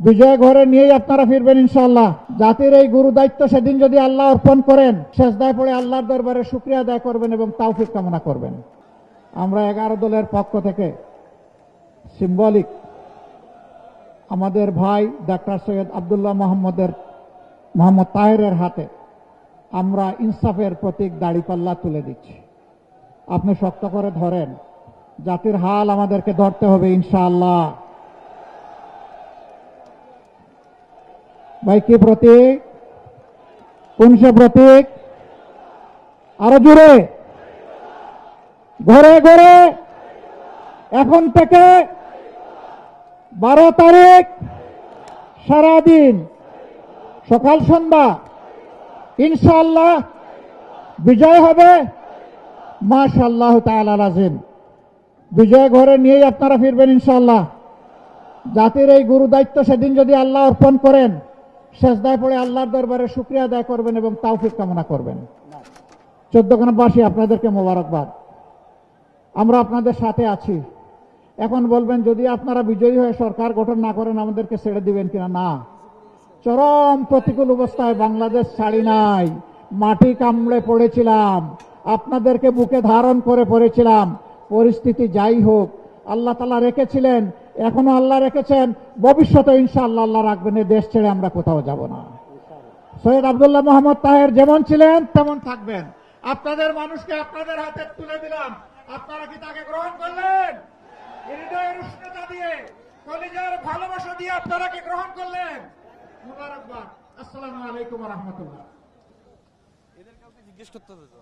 বিজয় ঘরে নিয়েই আপনারা ফিরবেন ইনশাআল্লাহ। জাতির এই গুরু দায়িত্ব সেদিন যদি আল্লাহ অর্পণ করেন, সেজদায় পড়ে আল্লাহর দরবারে শুকরিয়া আদায় করবেন এবং তাওফিক কামনা করবেন। আমরা 11 দলের পক্ষ থেকে সিম্বলিক আমাদের ভাই ডাক্তার সৈয়দ আব্দুল্লাহ মোহাম্মদ তাহেরের হাতে আমরা ইনসাফের প্রতীক দাড়িপাল্লা তুলে দিচ্ছি। আপনি শক্ত করে ধরেন, জাতির হাল আমাদেরকে ধরতে হবে ইনশাআল্লাহ। ভাই কি প্রতীক, কোন সে প্রতীক? আরো জোরে, ঘরে ঘরে এখন থেকে 12 তারিখ সারাদিন সকাল সন্ধ্যা ইনশাআল্লাহ বিজয় হবে। মাশাআল্লাহ তাআলা আযীম। বিজয় ঘরে নিয়েই আপনারা ফিরবেন ইনশাআল্লাহ। জাতির এই গুরু দায়িত্ব সেদিন যদি আল্লাহ অর্পণ করেন, সেজদায় পড়ে আল্লাহর দরবারে শুকরিয়া আদায় করবেন এবং তাওফিক কামনা করবেন। 14 আপনাদেরকে মোবারকবাদ। আমরা আপনাদের সাথে আছি। এখন বলবেন যদি আপনারা বিজয়ী হয়ে সরকার গঠন না করেন আমাদেরকে ছেড়ে দিবেন কিনা? না, চরম প্রতিকূল অবস্থায় বাংলাদেশ ছাড়ি নাই, মাটি কামড়ে পড়েছিলাম, আপনাদেরকে বুকে ধারণ করে পড়েছিলাম। পরিস্থিতি যাই হোক আল্লাহ তাআলা রেখেছিলেন, এখনো আল্লাহ রেখেছেন, ভবিষ্যতে ইনশাআল্লাহ আল্লাহ রাখবেন। এই দেশ ছেড়ে আমরা কোথাও যাব না। সৈয়দ আব্দুল্লাহ মোহাম্মদ তাহের যেমন ছিলেন তেমন থাকবেন। আপনাদের মানুষকে আপনাদের হাতে তুলে দিলাম, আপনারা কি তাকে গ্রহণ করলেন? হৃদয়ের উষ্ণতা দিয়ে, কলিজার ভালোবাসা দিয়ে আপনারা কি গ্রহণ করলেন? মুবারকবাদ। আসসালামু আলাইকুম ওয়া রাহমাতুল্লাহ। এদের কাউকে জিজ্ঞেস করতে হবে তো।